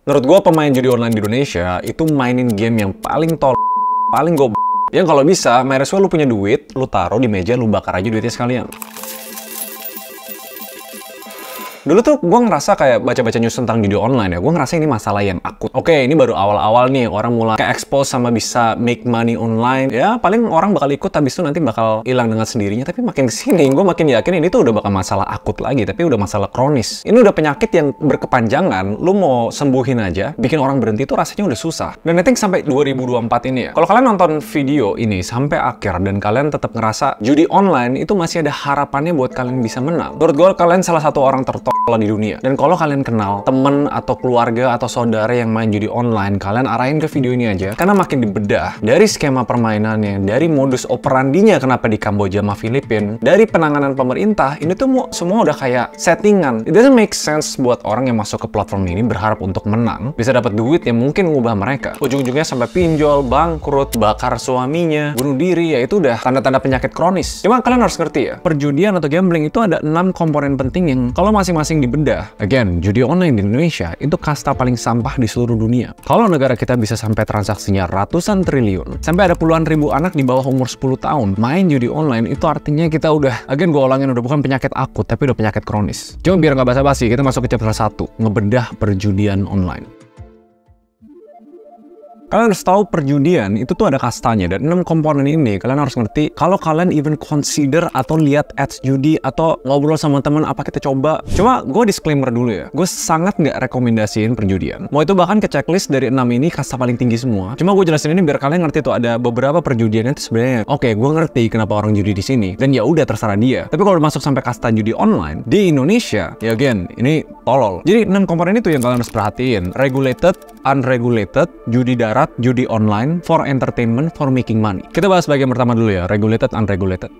Menurut gue pemain judi online di Indonesia itu mainin game yang paling paling yang kalau bisa, might as well lu punya duit, lu taruh di meja, lu bakar aja duitnya sekalian. Dulu tuh gue ngerasa kayak baca-baca news tentang judi online ya, gue ngerasa ini masalah yang akut. Oke, ini baru awal-awal nih, orang mulai kayak expose sama bisa make money online. Ya, paling orang bakal ikut, habis itu nanti bakal hilang dengan sendirinya. Tapi makin kesini, gue makin yakin ini tuh udah bakal masalah akut lagi, tapi udah masalah kronis. Ini udah penyakit yang berkepanjangan, lu mau sembuhin aja, bikin orang berhenti tuh rasanya udah susah. Dan I think sampai 2024 ini ya, kalau kalian nonton video ini sampai akhir, dan kalian tetap ngerasa judi online itu masih ada harapannya buat kalian bisa menang. Menurut gue, kalian salah satu orang tertolong di dunia. Dan kalau kalian kenal temen atau keluarga atau saudara yang main judi online, kalian arahin ke video ini aja. Karena makin dibedah dari skema permainannya, dari modus operandinya kenapa di Kamboja sama Filipina, dari penanganan pemerintah, ini tuh semua udah kayak settingan. It doesn't make sense buat orang yang masuk ke platform ini berharap untuk menang, bisa dapat duit yang mungkin ngubah mereka. Ujung-ujungnya sampai pinjol, bangkrut, bakar suaminya, bunuh diri, ya itu udah tanda-tanda penyakit kronis. Cuma kalian harus ngerti ya, perjudian atau gambling itu ada 6 komponen penting yang kalau masing-masing dibedah. Again, judi online di Indonesia itu kasta paling sampah di seluruh dunia. Kalau negara kita bisa sampai transaksinya ratusan triliun, sampai ada puluhan ribu anak di bawah umur 10 tahun main judi online, itu artinya kita udah, again gue ulangin, udah bukan penyakit akut, tapi udah penyakit kronis. Coba biar nggak basa-basi, kita masuk ke chapter 1, ngebedah perjudian online. Kalian harus tahu perjudian itu tuh ada kastanya, dan 6 komponen ini kalian harus ngerti kalau kalian even consider atau lihat ads judi atau ngobrol sama teman apa kita coba. Cuma gue disclaimer dulu ya, gue sangat nggak rekomendasiin perjudian. Mau itu bahkan ke checklist dari 6 ini kasta paling tinggi semua. Cuma gue jelasin ini biar kalian ngerti tuh ada beberapa perjudian itu sebenarnya. Oke, gue ngerti kenapa orang judi di sini, dan ya udah terserah dia. Tapi kalau masuk sampai kasta judi online di Indonesia, ya again ini tolol. Jadi 6 komponen itu yang kalian harus perhatiin: regulated, unregulated, judi darat, judi online, for entertainment, for making money. Kita bahas bagian pertama dulu ya, regulated, unregulated.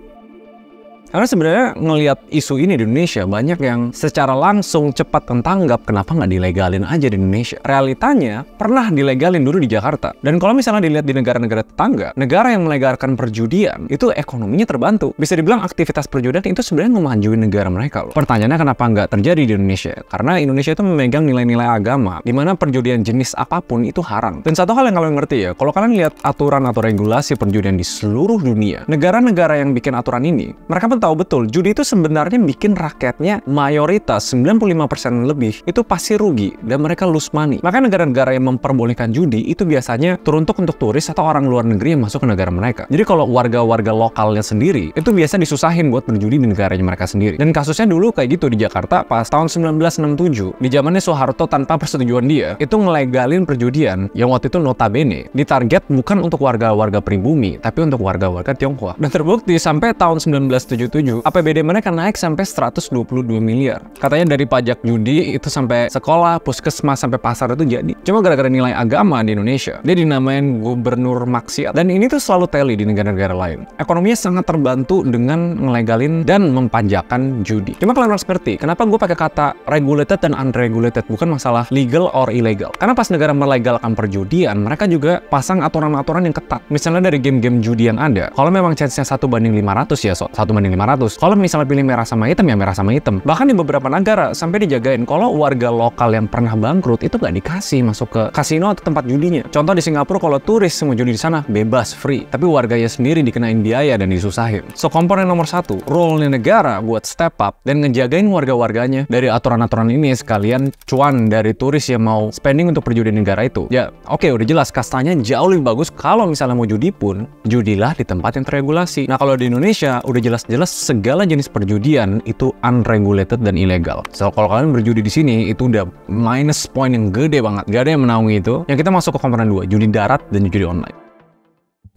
Karena sebenarnya ngelihat isu ini di Indonesia, banyak yang secara langsung cepat tanggap kenapa nggak dilegalin aja di Indonesia. Realitanya, pernah dilegalin dulu di Jakarta. Dan kalau misalnya dilihat di negara-negara tetangga, negara yang melegalkan perjudian, itu ekonominya terbantu. Bisa dibilang aktivitas perjudian itu sebenarnya memajuin negara mereka loh. Pertanyaannya kenapa nggak terjadi di Indonesia? Karena Indonesia itu memegang nilai-nilai agama, di mana perjudian jenis apapun itu haram. Dan satu hal yang kalian ngerti ya, kalau kalian lihat aturan atau regulasi perjudian di seluruh dunia, negara-negara yang bikin aturan ini, mereka tahu betul judi itu sebenarnya bikin rakyatnya mayoritas 95% lebih itu pasti rugi dan mereka lose money. Maka negara-negara yang memperbolehkan judi itu biasanya teruntuk untuk turis atau orang luar negeri yang masuk ke negara mereka. Jadi kalau warga-warga lokalnya sendiri itu biasa disusahin buat berjudi di negaranya mereka sendiri. Dan kasusnya dulu kayak gitu di Jakarta pas tahun 1967 di zamannya Soeharto, tanpa persetujuan dia itu ngelegalin perjudian yang waktu itu notabene ditarget bukan untuk warga-warga pribumi tapi untuk warga-warga Tionghoa. Dan terbukti sampai tahun 1977 APBD mereka naik sampai 122 miliar. Katanya dari pajak judi itu sampai sekolah, puskesmas, sampai pasar itu jadi. Cuma gara-gara nilai agama di Indonesia, dia dinamain gubernur maksiat. Dan ini tuh selalu teli di negara-negara lain. Ekonominya sangat terbantu dengan ngelegalin dan mempajakan judi. Cuma kalian harus ngerti, kenapa gue pakai kata regulated dan unregulated, bukan masalah legal or illegal. Karena pas negara melegalkan perjudian, mereka juga pasang aturan-aturan yang ketat. Misalnya dari game-game judi yang ada, kalau memang chance-nya 1:500 ya, 1:500. Kalau misalnya pilih merah sama hitam, ya merah sama hitam. Bahkan di beberapa negara sampai dijagain kalau warga lokal yang pernah bangkrut itu nggak dikasih masuk ke kasino atau tempat judinya. Contoh di Singapura, kalau turis mau judi di sana bebas, free. Tapi warganya sendiri dikenain biaya dan disusahin. So komponen nomor 1, role negara buat step up dan ngejagain warga-warganya dari aturan-aturan ini, sekalian cuan dari turis yang mau spending untuk perjudian negara itu. Ya oke, udah jelas kastanya jauh lebih bagus. Kalau misalnya mau judi pun, judilah di tempat yang terregulasi. Nah kalau di Indonesia udah jelas-jelas segala jenis perjudian itu unregulated dan ilegal. So kalau kalian berjudi di sini itu udah minus point yang gede banget. Gak ada yang menaungi itu. Yang kita masuk ke komponen 2, judi darat dan judi online.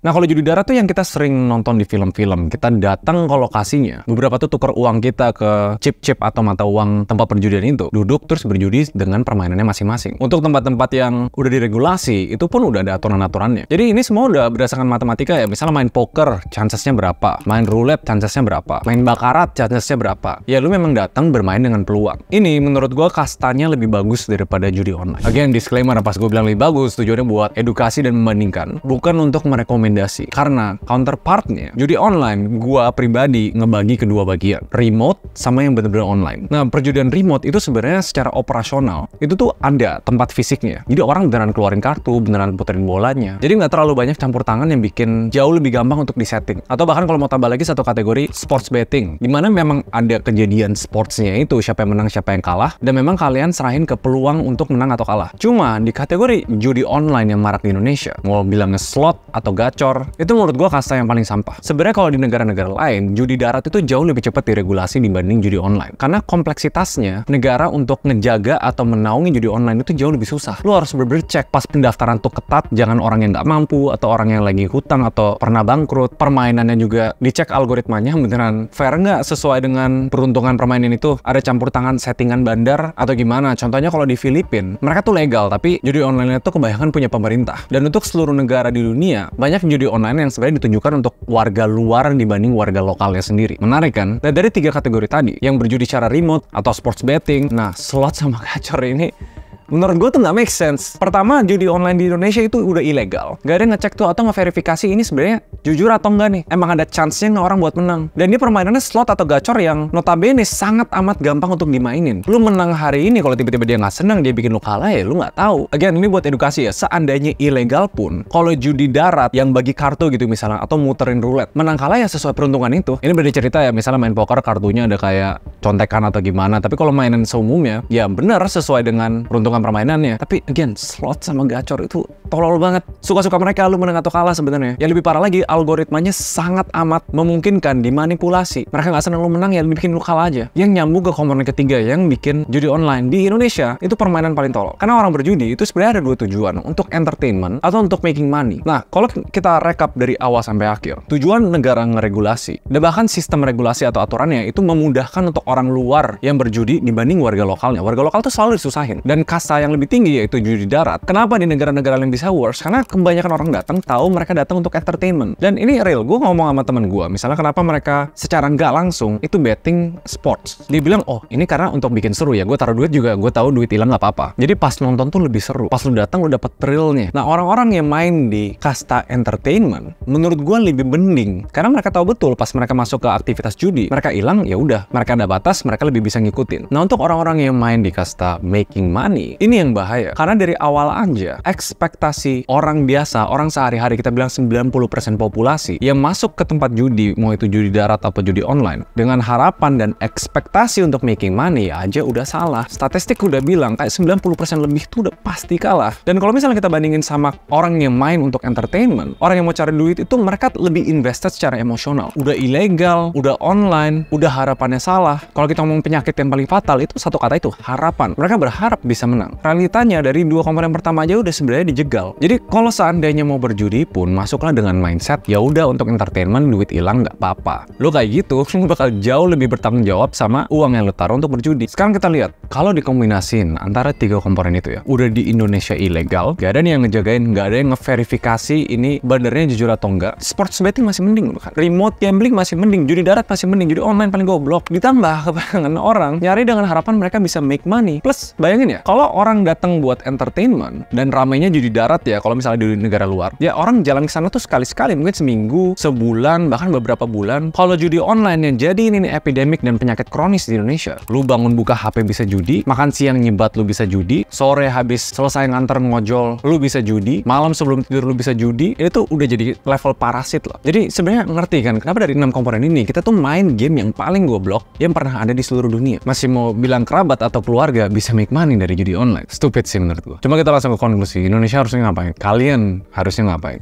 Nah kalau judi darat tuh yang kita sering nonton di film-film. Kita datang ke lokasinya, beberapa tuh tuker uang kita ke chip-chip atau mata uang tempat perjudian itu, duduk terus berjudi dengan permainannya masing-masing. Untuk tempat-tempat yang udah diregulasi, itu pun udah ada aturan-aturannya. Jadi ini semua udah berdasarkan matematika ya. Misalnya main poker, chancesnya berapa, main roulette, chancesnya berapa, main bakarat, chancesnya berapa. Ya lu memang datang bermain dengan peluang. Ini menurut gua kastanya lebih bagus daripada judi online. Again disclaimer, pas gue bilang lebih bagus, tujuannya buat edukasi dan membandingkan, bukan untuk merekomendasikan rekomendasi. Karena counterpartnya, judi online, gua pribadi ngebagi kedua bagian. Remote sama yang bener-bener online. Nah, perjudian remote itu sebenarnya secara operasional, itu tuh ada tempat fisiknya. Jadi orang beneran keluarin kartu, beneran puterin bolanya. Jadi nggak terlalu banyak campur tangan yang bikin jauh lebih gampang untuk disetting. Atau bahkan kalau mau tambah lagi satu kategori, sports betting. Dimana memang ada kejadian sportsnya itu, siapa yang menang, siapa yang kalah. Dan memang kalian serahin ke peluang untuk menang atau kalah. Cuma di kategori judi online yang marak di Indonesia, mau bilangnya slot atau gacor, itu menurut gua kasta yang paling sampah. Sebenarnya kalau di negara-negara lain, judi darat itu jauh lebih cepat diregulasi dibanding judi online. Karena kompleksitasnya, negara untuk ngejaga atau menaungi judi online itu jauh lebih susah. Lu harus bener-bener cek pas pendaftaran tuh ketat, jangan orang yang nggak mampu, atau orang yang lagi hutang, atau pernah bangkrut. Permainannya juga dicek algoritmanya beneran fair nggak sesuai dengan peruntungan permainan itu. Ada campur tangan settingan bandar, atau gimana. Contohnya kalau di Filipina, mereka tuh legal, tapi judi online itu kebanyakan punya pemerintah. Dan untuk seluruh negara di dunia, banyak judi online yang sebenarnya ditunjukkan untuk warga luar dibanding warga lokalnya sendiri. Menarik kan? Nah, dari 3 kategori tadi, yang berjudi secara remote atau sports betting, nah slot sama gacor ini menurut gue tuh nggak make sense. Pertama, judi online di Indonesia itu udah ilegal. Gak ada ngecek tuh atau ngeverifikasi ini sebenarnya jujur atau enggak nih. Emang ada chance-nya nggak orang buat menang. Dan ini permainannya slot atau gacor yang notabene sangat amat gampang untuk dimainin. Lu menang hari ini, kalau tiba-tiba dia nggak senang, dia bikin lu kalah ya lu nggak tahu. Again, ini buat edukasi ya. Seandainya ilegal pun, kalau judi darat yang bagi kartu gitu misalnya, atau muterin roulette, menang kalah ya sesuai peruntungan itu. Ini beda cerita ya, misalnya main poker kartunya ada kayak contekan atau gimana. Tapi kalau mainan seumumnya, ya benar sesuai dengan peruntungan permainannya. Tapi again, slot sama gacor itu tolol banget. Suka-suka mereka lu menang atau kalah sebenarnya. Yang lebih parah lagi, algoritmanya sangat amat memungkinkan dimanipulasi. Mereka nggak senang lu menang ya bikin lu kalah aja. Yang nyambung ke komponen ketiga yang bikin judi online di Indonesia itu permainan paling tolol. Karena orang berjudi itu sebenarnya ada 2 tujuan, untuk entertainment atau untuk making money. Nah, kalau kita rekap dari awal sampai akhir, tujuan negara ngeregulasi dan bahkan sistem regulasi atau aturannya itu memudahkan untuk orang luar yang berjudi dibanding warga lokalnya. Warga lokal tuh selalu disusahin. Dan kasta yang lebih tinggi yaitu judi darat. Kenapa di negara-negara yang bisa worse? Karena kebanyakan orang datang tahu mereka datang untuk entertainment. Dan ini real, gue ngomong sama temen gue, misalnya kenapa mereka secara nggak langsung itu betting sports. Dia bilang, oh ini karena untuk bikin seru ya, gue taruh duit juga, gue tahu duit hilang nggak apa-apa. Jadi pas nonton tuh lebih seru. Pas lu datang lu dapet thrillnya. Nah, orang-orang yang main di kasta entertainment, menurut gue lebih mending. Karena mereka tahu betul pas mereka masuk ke aktivitas judi, mereka hilang ya udah, mereka ada batas, mereka lebih bisa ngikutin. Nah, untuk orang-orang yang main di kasta making money, ini yang bahaya. Karena dari awal aja, ekspektasi orang biasa, orang sehari-hari, kita bilang 90% populasi yang masuk ke tempat judi, mau itu judi darat atau judi online, dengan harapan dan ekspektasi untuk making money aja udah salah. Statistik udah bilang kayak 90% lebih tuh udah pasti kalah. Dan kalau misalnya kita bandingin sama orang yang main untuk entertainment, orang yang mau cari duit itu mereka lebih invested secara emosional. Udah ilegal, udah online, udah harapannya salah. Kalau kita ngomong penyakit yang paling fatal itu satu kata itu, harapan. Mereka berharap bisa menang. Realitanya dari 2 komponen pertama aja udah sebenarnya dijegal. Jadi kalau seandainya mau berjudi pun masuklah dengan mindset ya udah untuk entertainment, duit hilang nggak apa-apa. Lo kayak gitu, lo bakal jauh lebih bertanggung jawab sama uang yang lo taruh untuk berjudi. Sekarang kita lihat, kalau dikombinasin antara 3 komponen itu ya, udah di Indonesia ilegal, gak ada nih yang ngejagain, gak ada yang ngeverifikasi ini bandarnya jujur atau enggak. Sports betting masih mending kan. Remote gambling masih mending, judi darat masih mending, judi online paling goblok. Ditambah kebanyakan orang nyari dengan harapan mereka bisa make money. Plus, bayangin ya, kalau orang datang buat entertainment dan ramainya judi darat ya, kalau misalnya di negara luar, ya orang jalan ke sana tuh sekali-sekali, mungkin seminggu, sebulan, bahkan beberapa bulan. Kalau judi online yang jadi ini epidemik dan penyakit kronis di Indonesia, lu bangun buka HP bisa judi, makan siang nyebat lu bisa judi, sore habis selesai nganter ngojol lu bisa judi, malam sebelum tidur lu bisa judi. Itu tuh udah jadi level parasit loh. Jadi sebenarnya ngerti kan kenapa dari 6 komponen ini kita tuh main game yang paling goblok yang pernah ada di seluruh dunia. Masih mau bilang kerabat atau keluarga bisa make money dari judi online. Stupid sih menurut gua. Cuma kita langsung ke konklusi, Indonesia harusnya ngapain? Kalian harusnya ngapain?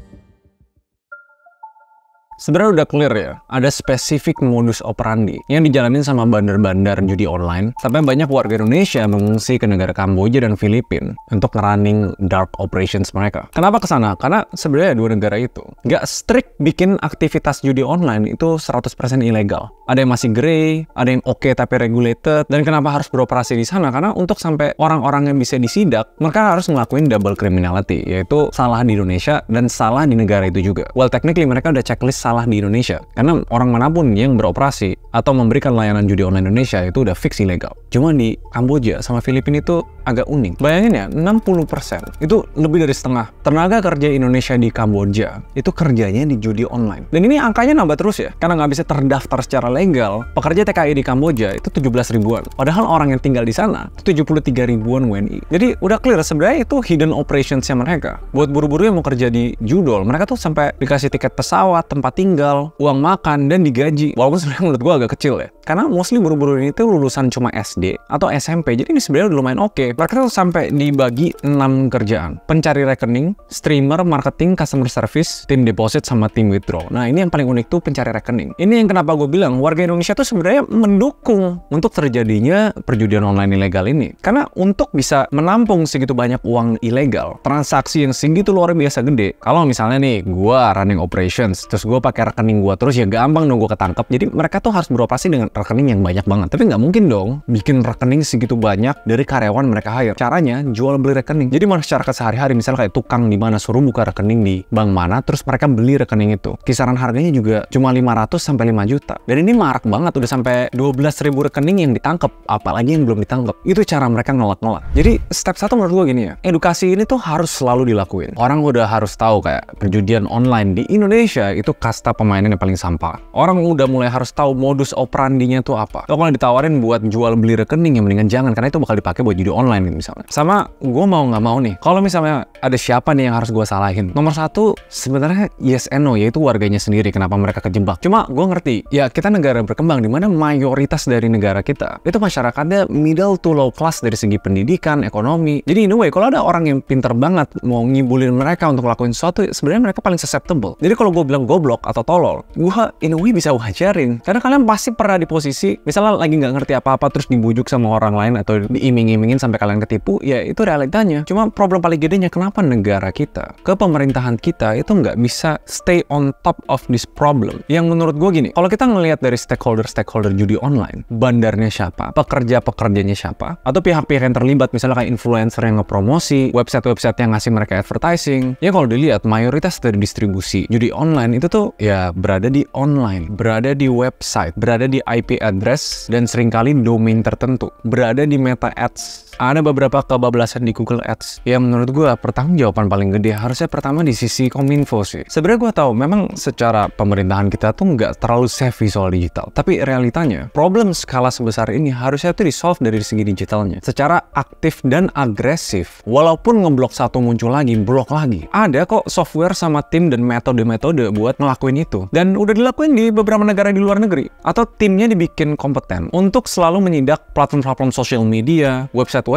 Sebenarnya udah clear ya, ada spesifik modus operandi yang dijalanin sama bandar-bandar judi online, sampai banyak warga Indonesia mengungsi ke negara Kamboja dan Filipina untuk ngerunning dark operations mereka. Kenapa ke sana? Karena sebenarnya 2 negara itu nggak strict bikin aktivitas judi online itu 100% ilegal. Ada yang masih grey, ada yang oke tapi regulated. Dan kenapa harus beroperasi di sana? Karena untuk sampai orang-orang yang bisa disidak, mereka harus ngelakuin double criminality, yaitu salah di Indonesia dan salah di negara itu juga. Well, technically mereka udah checklist salah di Indonesia. Karena orang manapun yang beroperasi atau memberikan layanan judi online Indonesia itu udah fix ilegal. Cuma di Kamboja sama Filipina itu agak unik. Bayangin ya, 60% itu lebih dari setengah tenaga kerja Indonesia di Kamboja itu kerjanya di judi online. Dan ini angkanya nambah terus ya, karena nggak bisa terdaftar secara legal. Pekerja TKI di Kamboja itu 17 ribuan. Padahal orang yang tinggal di sana itu 73 ribuan WNI. Jadi udah clear sebenarnya itu hidden operationsnya mereka. Buat buru-buru yang mau kerja di judol, mereka tuh sampai dikasih tiket pesawat, tempat tinggal, uang makan, dan digaji. Walaupun sebenarnya menurut gua agak kecil ya. Karena mostly buru-buru ini tuh lulusan cuma SD atau SMP. Jadi ini sebenarnya udah lumayan oke. Mereka tuh sampai dibagi 6 kerjaan. Pencari rekening, streamer, marketing, customer service, tim deposit, sama tim withdraw. Nah, ini yang paling unik tuh pencari rekening. Ini yang kenapa gue bilang warga Indonesia tuh sebenarnya mendukung untuk terjadinya perjudian online ilegal ini. Karena untuk bisa menampung segitu banyak uang ilegal, transaksi yang segitu luar biasa gede. Kalau misalnya nih, gue running operations, terus gue pakai rekening gue terus, ya gampang dong gue ketangkep. Jadi mereka tuh harus beroperasi dengan rekening yang banyak banget. Tapi nggak mungkin dong bikin rekening segitu banyak dari karyawan mereka hire. Caranya jual beli rekening. Jadi masyarakat sehari-hari misalnya kayak tukang di mana suruh buka rekening di bank mana, terus mereka beli rekening itu. Kisaran harganya juga cuma 500 sampai 5 juta. Dan ini marak banget, udah sampai 12.000 rekening yang ditangkap, apalagi yang belum ditangkap. Itu cara mereka ngelak-ngelak. Jadi step 1 menurut gue gini ya, edukasi ini tuh harus selalu dilakuin. Orang udah harus tahu kayak perjudian online di Indonesia itu kasta pemainan yang paling sampah. Orang udah mulai harus tahu modus operandinya tuh apa. Kalau ditawarin buat jual beli rekening, ya mendingan jangan, karena itu bakal dipakai buat judi online gitu misalnya. Sama gue mau nggak mau nih, kalau misalnya ada siapa nih yang harus gue salahin, nomor 1 sebenarnya yes and no, yaitu warganya sendiri kenapa mereka kejebak. Cuma gue ngerti ya, kita negara berkembang di mana mayoritas dari negara kita itu masyarakatnya middle to low class dari segi pendidikan, ekonomi. Jadi in a way kalau ada orang yang pinter banget mau ngibulin mereka untuk ngelakuin sesuatu, sebenarnya mereka paling susceptible. Jadi kalau gue bilang goblok atau tolol, gue in a way bisa wajarin, karena kalian pasti pernah di posisi misalnya lagi nggak ngerti apa-apa terus dibujuk sama orang lain atau diiming-imingin sampai kalian ketipu. Ya itu realitanya. Cuma problem paling gedenya kenapa negara kita, pemerintahan kita itu nggak bisa stay on top of this problem. Yang menurut gue gini, kalau kita ngelihat dari stakeholder judi online, bandarnya siapa, pekerjanya siapa, atau pihak-pihak yang terlibat, misalnya kayak influencer yang ngepromosi, website-website yang ngasih mereka advertising, ya kalau dilihat mayoritas dari distribusi judi online itu tuh ya berada di online, berada di website, berada di IP address, dan seringkali domain tertentu, berada di Meta Ads. Ada beberapa kebablasan di Google Ads. Ya menurut gue pertanggungjawaban paling gede harusnya pertama di sisi Kominfo sih. Sebenarnya gue tahu memang secara pemerintahan kita tuh nggak terlalu savvy soal digital. Tapi realitanya problem skala sebesar ini harusnya tuh di-solve dari segi digitalnya. Secara aktif dan agresif. Walaupun ngeblok satu muncul lagi, blok lagi. Ada kok software sama tim dan metode-metode buat ngelakuin itu. Dan udah dilakuin di beberapa negara di luar negeri. Atau timnya dibikin kompeten untuk selalu menyidak platform-platform sosial media, website,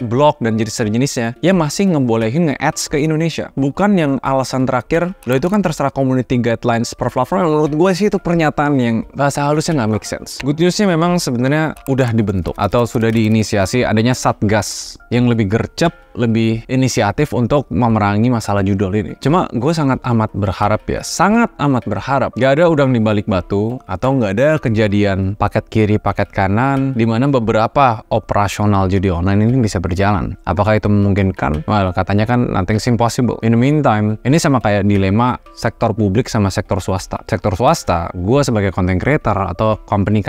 blog, dan jenis-jenisnya yang masih ngebolehin nge-ads ke Indonesia. Bukan yang alasan terakhir, lo itu kan terserah community guidelines per platform. Menurut gue sih itu pernyataan yang bahasa halusnya nggak make sense. Good newsnya memang sebenarnya udah dibentuk atau sudah diinisiasi adanya satgas yang lebih gercep, lebih inisiatif untuk memerangi masalah judul ini. Cuma gue sangat amat berharap ya, sangat amat berharap gak ada udang di balik batu atau gak ada kejadian paket kiri paket kanan di mana beberapa operasional judi online ini bisa berjalan. Apakah itu memungkinkan? Well, katanya kan nothing's impossible. In the meantime, ini sama kayak dilema sektor publik sama sektor swasta. Sektor swasta, gue sebagai content creator atau company,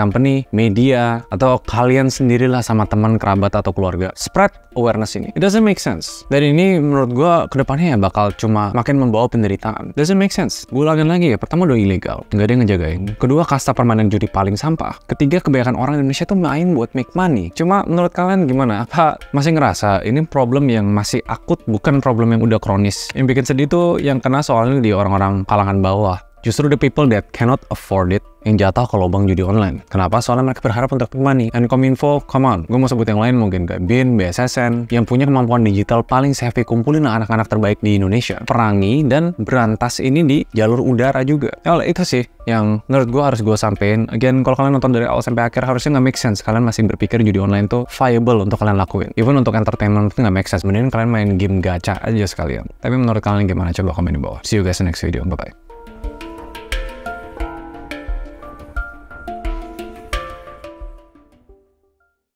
media, atau kalian sendirilah sama teman, kerabat, atau keluarga, spread awareness ini. It doesn't make sense. Dan ini menurut gue kedepannya ya bakal cuma makin membawa penderitaan. Doesn't make sense. Gue ulangin lagi ya, pertama udah ilegal, nggak ada yang ngejagain. Kedua, kasta permainan judi paling sampah. Ketiga, kebanyakan orang Indonesia tuh main buat make money. Cuma menurut kalian gimana? Apa masih ngerasa ini problem yang masih akut, bukan problem yang udah kronis? Yang bikin sedih tuh yang kena soalnya di orang-orang kalangan bawah. Justru the people that cannot afford it yang jatuh ke lubang judi online. Kenapa? Soalnya mereka berharap untuk money. And Kominfo, come on. Gue mau sebut yang lain mungkin kayak BIN, BSSN, yang punya kemampuan digital paling savvy, kumpulin anak-anak terbaik di Indonesia. Perangi dan berantas ini di jalur udara juga. Ya itu sih yang menurut gue harus gue sampein. Again, kalau kalian nonton dari awal sampai akhir harusnya nggak make sense. Kalian masih berpikir judi online tuh viable untuk kalian lakuin. Even untuk entertainment itu nggak make sense. Mending kalian main game gacha aja sekalian. Tapi menurut kalian gimana? Coba komen di bawah. See you guys in the next video. Bye-bye.